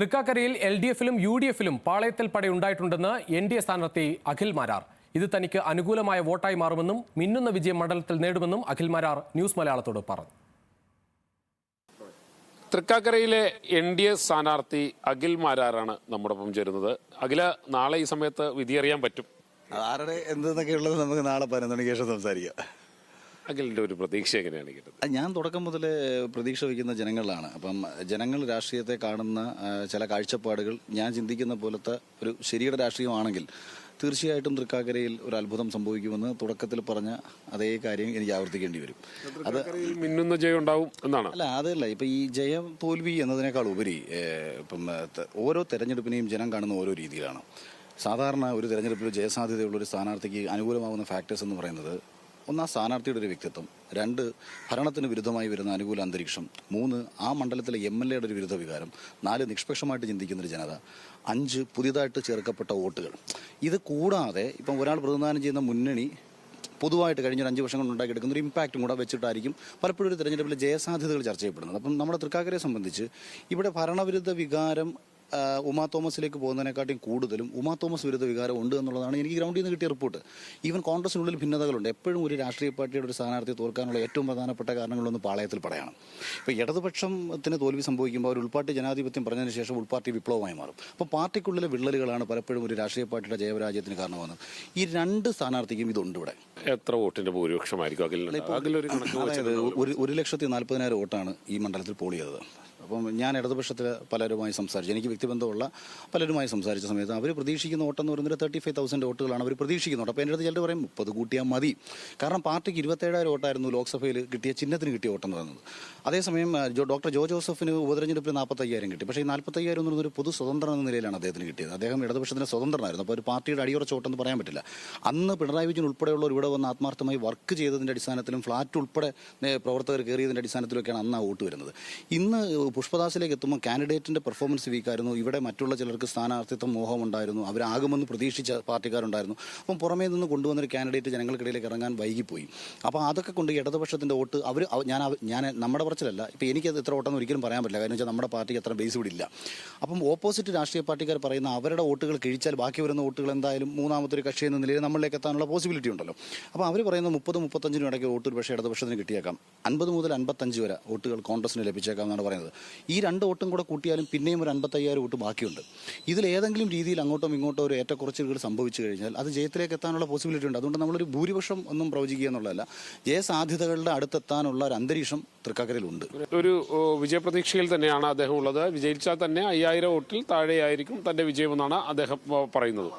തൃക്കാക്കരയിൽ LDF-ലും UDF-ലും പാളയത്തിൽ പടയുണ്ടായിട്ടുണ്ടെന്ന് NDA സ്ഥാനാർത്ഥി അഖിൽ മാരാർ. ഇത് തനിക്ക് അനുകൂലമായ വോട്ടായി മാറുമെന്നും മിന്നുന്ന വിജയം മണ്ഡലത്തിൽ നേടുമെന്നും അഖിൽ മാരാർ ന്യൂസ് മലയാളത്തോട് പറഞ്ഞു. തൃക്കാക്കരയിലെ NDA സ്ഥാനാർത്ഥി അഖിൽ മാരാറാണ് നമ്മോടൊപ്പം ചേരുന്നത്. അഖില, നാളെ ഈ സമയത്ത് വിധിയറിയാൻ പറ്റും? ആരുടെ എന്തെന്നൊക്കെയുള്ളത് നമുക്ക് നാളെ 11 മണിക്ക് ശേഷം സംസാരിക്കാം. അഖിലിന്റെ ഒരു പ്രതീക്ഷ എങ്ങനെയാണ് കിട്ടുന്നത്? ഞാൻ തുടക്കം മുതൽ പ്രതീക്ഷ വയ്ക്കുന്ന ജനങ്ങളിലാണ്. അപ്പം ജനങ്ങൾ രാഷ്ട്രീയത്തെ കാണുന്ന ചില കാഴ്ചപ്പാടുകൾ ഞാൻ ചിന്തിക്കുന്ന പോലത്തെ ഒരു ശരിയുടെ രാഷ്ട്രീയമാണെങ്കിൽ തീർച്ചയായിട്ടും തൃക്കാക്കരയിൽ ഒരു അത്ഭുതം സംഭവിക്കുമെന്ന് തുടക്കത്തിൽ പറഞ്ഞ അതേ കാര്യം എനിക്ക് ആവർത്തിക്കേണ്ടി വരും. അത് മിന്നുന്ന ജയം ഉണ്ടാവും എന്നാണ്. അല്ല, അതല്ല, ഇപ്പം ഈ ജയം തോൽവി എന്നതിനേക്കാൾ ഉപരി ഇപ്പം ഓരോ തെരഞ്ഞെടുപ്പിനെയും ജനം കാണുന്ന ഓരോ രീതിയിലാണ്. സാധാരണ ഒരു തെരഞ്ഞെടുപ്പിൽ ജയസാധ്യതയുള്ളൊരു സ്ഥാനാർത്ഥിക്ക് അനുകൂലമാകുന്ന ഫാക്ടേഴ്സ് എന്ന് പറയുന്നത്, ഒന്ന്, ആ സ്ഥാനാർത്ഥിയുടെ ഒരു വ്യക്തിത്വം; 2, ഭരണത്തിന് വിരുദ്ധമായി വരുന്ന അനുകൂല അന്തരീക്ഷം; 3, ആ മണ്ഡലത്തിലെ MLA-യുടെ ഒരു വിരുദ്ധ വികാരം; 4, നിഷ്പക്ഷമായിട്ട് ചിന്തിക്കുന്നൊരു ജനത; 5, പുതിയതായിട്ട് ചേർക്കപ്പെട്ട വോട്ടുകൾ. ഇത് കൂടാതെ ഇപ്പം ഒരാൾ പ്രതിനിധാനം ചെയ്യുന്ന മുന്നണി പൊതുവായിട്ട് കഴിഞ്ഞ 5 വർഷം കൊണ്ട് ഉണ്ടാക്കിയെടുക്കുന്ന ഒരു ഇമ്പാക്റ്റും കൂടെ വെച്ചിട്ടായിരിക്കും പലപ്പോഴും ഒരു തെരഞ്ഞെടുപ്പിലെ ജയസാധ്യതകൾ ചർച്ച ചെയ്യപ്പെടുന്നത്. അപ്പം നമ്മുടെ തൃക്കാക്കരയെ സംബന്ധിച്ച് ഇവിടെ ഭരണവിരുദ്ധ വികാരം ഉമാ തോമസിലേക്ക് പോകുന്നതിനെക്കാട്ടിയും കൂടുതലും ഉമാ തോമസ് വിരുദ്ധ വികാരം ഉണ്ട് എന്നുള്ളതാണ് എനിക്ക് ഗ്രൗണ്ടിൽ നിന്ന് കിട്ടിയ റിപ്പോർട്ട്. ഈവൻ കോൺഗ്രസിനുള്ളിൽ ഭിന്നതകളുണ്ട്. എപ്പോഴും ഒരു രാഷ്ട്രീയ പാർട്ടിയുടെ ഒരു സ്ഥാനാർത്ഥിയെ തോൽക്കാനുള്ള ഏറ്റവും പ്രധാനപ്പെട്ട കാരണങ്ങളൊന്ന് പാളയത്തിൽ പടയാണ്. ഇപ്പോൾ ഇടതുപക്ഷത്തിന് തോൽവി സംഭവിക്കുമ്പോൾ ഒരു ഉൾപാർട്ടി ജനാധിപത്യം പറഞ്ഞതിന് ശേഷം ഉൾപാർട്ടി വിപ്ലവമായി മാറും. അപ്പോൾ പാർട്ടിക്കുള്ളിലെ വിള്ളലുകളാണ് പലപ്പോഴും ഒരു രാഷ്ട്രീയ പാർട്ടിയുടെ ജയപരാജയത്തിന് കാരണമാകുന്നത്. ഈ 2 സ്ഥാനാർത്ഥിക്കും ഇതുണ്ട്. ഇവിടെ എത്ര വോട്ടിന്റെ ഭൂരിപക്ഷമായിരിക്കും? 1,40,000 വോട്ടാണ് ഈ മണ്ഡലത്തിൽ പോൾ ചെയ്തത്. അപ്പം ഞാൻ ഇടതുപക്ഷത്തിൽ പലരുമായി സംസാരിച്ചു, എനിക്ക് വ്യക്തിബന്ധമുള്ള പലരുമായി സംസാരിച്ച സമയത്ത് അവർ പ്രതീക്ഷിക്കുന്ന വോട്ടെന്ന് പറയുന്നത് 35,000 വോട്ടുകളാണ് അവർ പ്രതീക്ഷിക്കുന്നത്. അപ്പോൾ എൻ്റെ അടുത്ത് ചിലർ പറയും 30 കൂട്ടിയാൽ മതി. കാരണം പാർട്ടിക്ക് 27,000 വോട്ടായിരുന്നു ലോക്സഭയിൽ കിട്ടിയ ചിഹ്നത്തിന് കിട്ടിയ വോട്ടെന്ന് പറയുന്നത്. അതേസമയം ഡോക്ടർ ജോ ജോസഫിന് ഉപതെരഞ്ഞെടുപ്പിൽ 45,000 കിട്ടി. പക്ഷേ ഈ 45,000 എന്ന് പറയുന്നൊരു പൊതു സ്വതന്ത്രൻ എന്ന നിലയിലാണ് അദ്ദേഹത്തിന് കിട്ടിയത്. അദ്ദേഹം ഇടതുപക്ഷത്തിൻ്റെ സ്വതന്ത്രനായിരുന്നു. അപ്പോൾ ഒരു പാർട്ടിയുടെ അടിയുറച്ച വോട്ടെന്ന് പറയാൻ പറ്റില്ല. അന്ന് പിണറായി വിജയൻ ഉൾപ്പെടെയുള്ളവർ ഇവിടെ വന്ന് ആത്മാർത്ഥമായി വർക്ക് ചെയ്തതിൻ്റെ അടിസ്ഥാനത്തിലും ഫ്ലാറ്റ് ഉൾപ്പെടെ പ്രവർത്തകർ കയറിയതിൻ്റെ അടിസ്ഥാനത്തിലൊക്കെയാണ് അന്ന് ആ വോട്ട് വരുന്നത്. ഇന്ന് പുഷ്പദാസിലേക്ക് എത്തുമ്പോൾ കാൻഡിഡേറ്റിൻ്റെ പെർഫോമൻസ് വീക്കായിരുന്നു. ഇവിടെ മറ്റുള്ള ചിലർക്ക് സ്ഥാനാർത്ഥിത്വം മോഹമുണ്ടായിരുന്നു, അവരാകുമെന്ന് പ്രതീക്ഷിച്ച പാർട്ടിക്കാരുണ്ടായിരുന്നു. അപ്പം പുറമേ നിന്ന് കൊണ്ടുവന്നൊരു കാൻഡിഡേറ്റ് ജനങ്ങൾക്കിടയിലേക്ക് ഇറങ്ങാൻ വൈകിപ്പോയി. അപ്പോൾ അതൊക്കെ കൊണ്ട് ഇടതുപക്ഷത്തിൻ്റെ വോട്ട് ഞാൻ നമ്മുടെ പറച്ചിലല്ല, ഇപ്പോൾ എനിക്കത് എത്ര വോട്ടെന്ന് ഒരിക്കലും പറയാൻ പറ്റില്ല. കാരണം വെച്ചാൽ നമ്മുടെ പാർട്ടിക്ക് അത്ര ബേസ് ഇവിടെ ഇല്ല. അപ്പം ഓപ്പോസിറ്റ് രാഷ്ട്രീയ പാർട്ടിക്കാർ പറയുന്ന അവരുടെ വോട്ടുകൾ കിഴിച്ചാൽ ബാക്കി വരുന്ന വോട്ടുകൾ എന്തായാലും മൂന്നാമത്തെ ഒരു കക്ഷി എന്ന നിലയിൽ നമ്മളിലേക്ക് എത്താനുള്ള പോസിബിലിറ്റി ഉണ്ടല്ലോ. അപ്പോൾ അവർ പറയുന്ന 30-35 ഇടയ്ക്ക് വോട്ട് പക്ഷേ ഇടതുപക്ഷത്തിന് കിട്ടിയേക്കാം. 50 മുതൽ 55 വരെ വോട്ടുകൾ കോൺഗ്രസിന് ലഭിച്ചേക്കാം എന്നാണ് പറയുന്നത്. ഈ 2 വോട്ടും കൂടെ കൂട്ടിയാലും പിന്നെയും ഒരു 55,000 വോട്ട് ബാക്കിയുണ്ട്. ഇതിലേതെങ്കിലും രീതിയിൽ അങ്ങോട്ടോ ഇങ്ങോട്ടോ ഒരു ഏറ്റക്കുറച്ചിലുകൾ സംഭവിച്ചു കഴിഞ്ഞാൽ അത് ജയത്തിലേക്ക് എത്താനുള്ള പോസിബിലിറ്റി ഉണ്ട്. അതുകൊണ്ട് നമ്മളൊരു ഭൂരിപക്ഷം ഒന്നും പ്രവചിക്കുക എന്നുള്ളതല്ല, ജയസാധ്യതകളുടെ അടുത്തെത്താനുള്ള ഒരു അന്തരീക്ഷം തൃക്കാക്കരയിലുണ്ട്. ഒരു വിജയപ്രതീക്ഷയിൽ തന്നെയാണ് അദ്ദേഹം ഉള്ളത്. വിജയിച്ചാൽ തന്നെ 5,000 വോട്ടിൽ താഴെയായിരിക്കും തന്റെ വിജയമെന്നാണ് അദ്ദേഹം പറയുന്നത്.